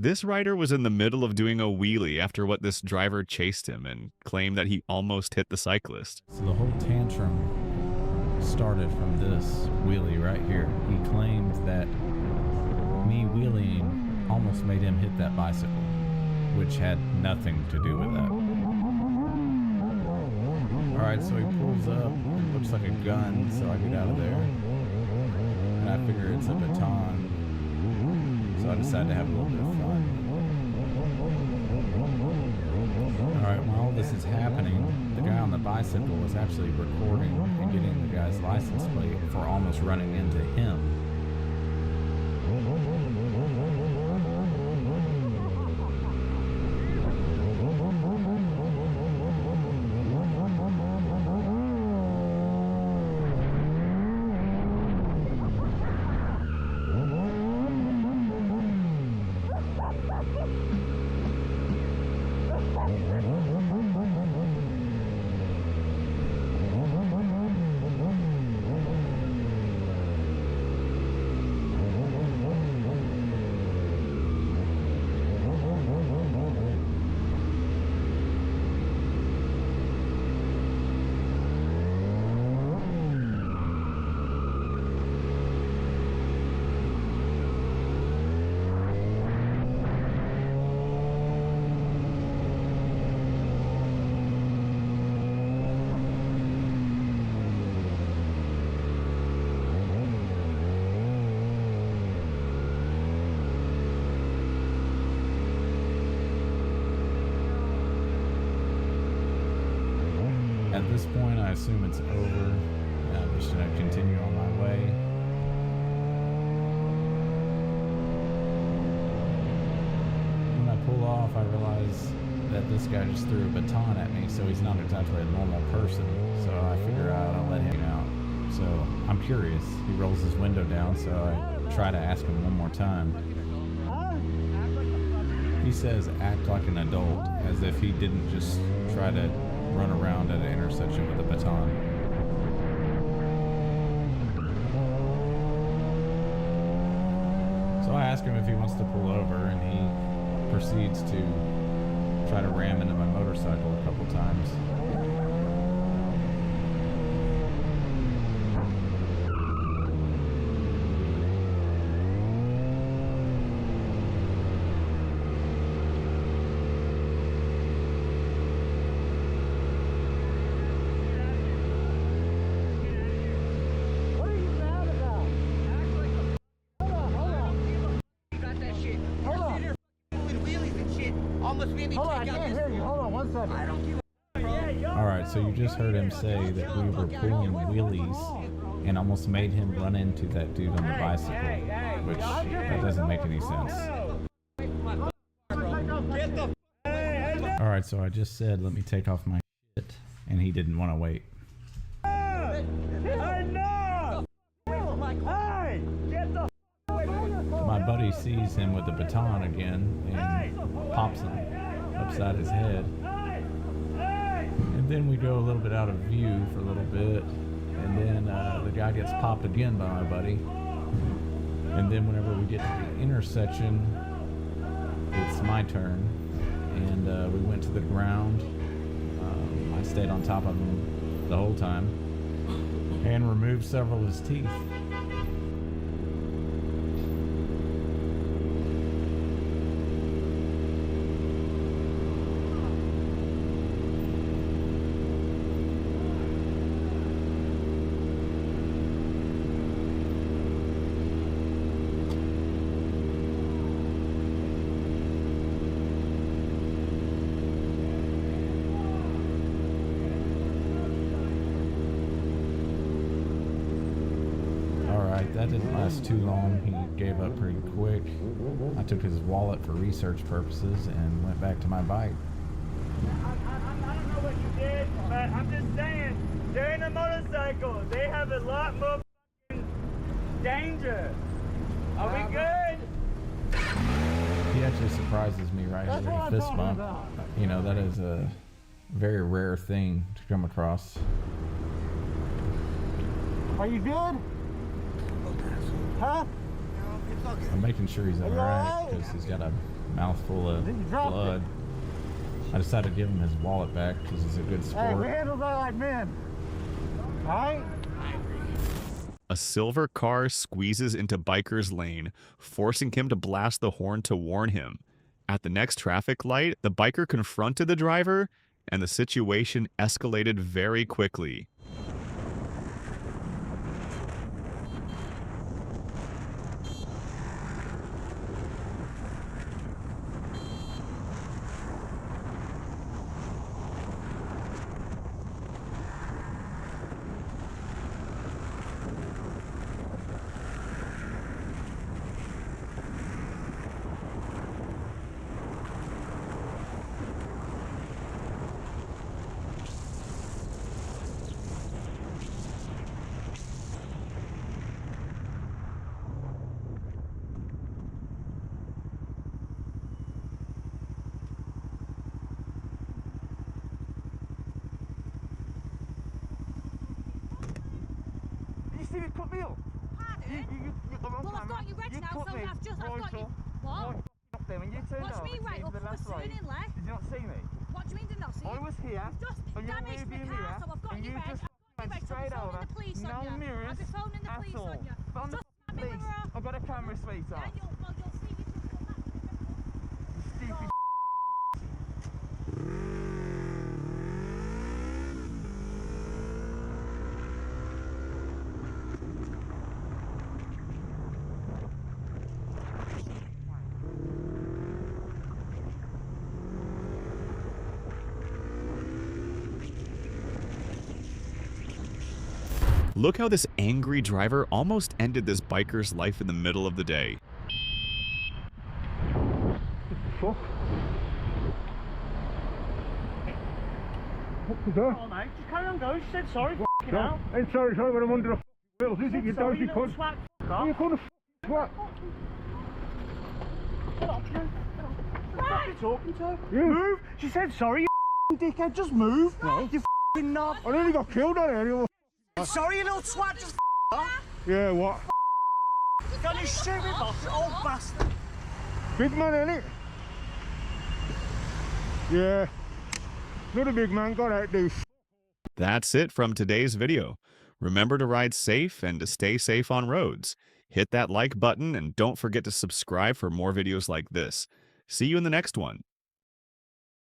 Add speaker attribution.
Speaker 1: This rider was in the middle of doing a wheelie after what this driver chased him and claimed that he almost hit the cyclist.
Speaker 2: So the whole tantrum started from this wheelie right here. He claimed that me wheeling almost made him hit that bicycle, which had nothing to do with that. Alright, so he pulls up, it looks like a gun, so I get out of there. And I figure it's a baton, so I decide to have a little bit of fun. Alright, while all this is happening, the guy on the bicycle is actually recording and getting the guy's license plate for almost running into him. At this point, I assume it's over. I'm just going to continue on my way. When I pull off, I realize that this guy just threw a baton at me, so he's not exactly a normal person. So I figure out I'll let him out. So I'm curious. He rolls his window down, so I try to ask him one more time. He says, act like an adult, as if he didn't just try to run around at an intersection with a baton. So I ask him if he wants to pull over, and he proceeds to try to ram into my motorcycle a couple times. Alright, so you just heard him say that we were pulling wheelies and almost made him run into that dude on the bicycle, which that doesn't make any sense. Alright, so I just said, let me take off my shit, and he didn't want to wait. My buddy sees him with the baton again and pops him upside his head. And then we go a little bit out of view for a little bit, and then the guy gets popped again by my buddy. And then whenever we get to the intersection, it's my turn, and we went to the ground. I stayed on top of him the whole time and removed several of his teeth. That didn't last too long. He gave up pretty quick. I took his wallet for research purposes and went back to my bike.
Speaker 3: I don't know what you did, but I'm just saying, they're in a motorcycle. They have a lot more danger. Are we good?
Speaker 2: He actually surprises me right here with a fist bump. You know, that is a very rare thing to come across.
Speaker 4: Are you good? Huh?
Speaker 2: I'm making sure he's alright because he's got a mouthful of
Speaker 3: Then you dropped
Speaker 2: blood. I decided to give him his wallet back because he's a good
Speaker 3: Hey, we
Speaker 2: sport.
Speaker 3: handle that like men. Alright?
Speaker 1: A silver car squeezes into biker's lane, forcing him to blast the horn to warn him. At the next traffic light, the biker confronted the driver, and the situation escalated very quickly.
Speaker 3: You see me cut me up?
Speaker 4: Pardon? Well, I've got you ready now, so I've got you. What?
Speaker 3: Up there when you turned
Speaker 4: What do
Speaker 3: over,
Speaker 4: you mean right
Speaker 3: came
Speaker 4: up?
Speaker 3: to the
Speaker 4: I was
Speaker 3: left lane.
Speaker 4: turning left.
Speaker 3: Did you not see me?
Speaker 4: What do you mean did not see
Speaker 3: I
Speaker 4: you?
Speaker 3: was here.
Speaker 4: You've just
Speaker 3: and you
Speaker 4: damaged
Speaker 3: moved
Speaker 4: my
Speaker 3: in
Speaker 4: car,
Speaker 3: here,
Speaker 4: so I've got
Speaker 3: and
Speaker 4: you
Speaker 3: you
Speaker 4: red.
Speaker 3: just
Speaker 4: I've got you red, so I'll
Speaker 3: straight
Speaker 4: be phoning
Speaker 3: over.
Speaker 4: the police
Speaker 3: No
Speaker 4: on you.
Speaker 3: mirrors
Speaker 4: I'll be phoning the
Speaker 3: at
Speaker 4: police
Speaker 3: all.
Speaker 4: on you.
Speaker 3: Phone the
Speaker 4: Just let me
Speaker 3: police.
Speaker 4: mirror.
Speaker 3: I've got a camera, sweetheart.
Speaker 4: Yeah, you'll see you can put that.
Speaker 3: Stupid.
Speaker 1: Look how this angry driver almost ended this biker's life in the middle of the day.
Speaker 3: Fuck. What was that?
Speaker 5: Oh mate, just carry on going. She said sorry, f***ing hell.
Speaker 3: Ain't sorry, but I'm under the wheels, is it? You
Speaker 5: Sorry,
Speaker 3: dodgy
Speaker 5: you little
Speaker 3: cunt.
Speaker 5: twat. F***
Speaker 3: Are you
Speaker 5: off.
Speaker 3: calling a twat?
Speaker 5: What are you talking to?
Speaker 3: You?
Speaker 5: Move! She said sorry, you f***ing dickhead. Just move.
Speaker 3: No.
Speaker 5: You f***ing knob.
Speaker 3: I nearly got killed on it. You-
Speaker 5: Sorry, you little twat. Just f*** off.
Speaker 3: Yeah, what?
Speaker 5: Got any stupid boss, you old bastard.
Speaker 3: Big man, ain't it? Yeah. Not a big man, got out these.
Speaker 1: That's it from today's video. Remember to ride safe and to stay safe on roads. Hit that like button and don't forget to subscribe for more videos like this. See you in the next one.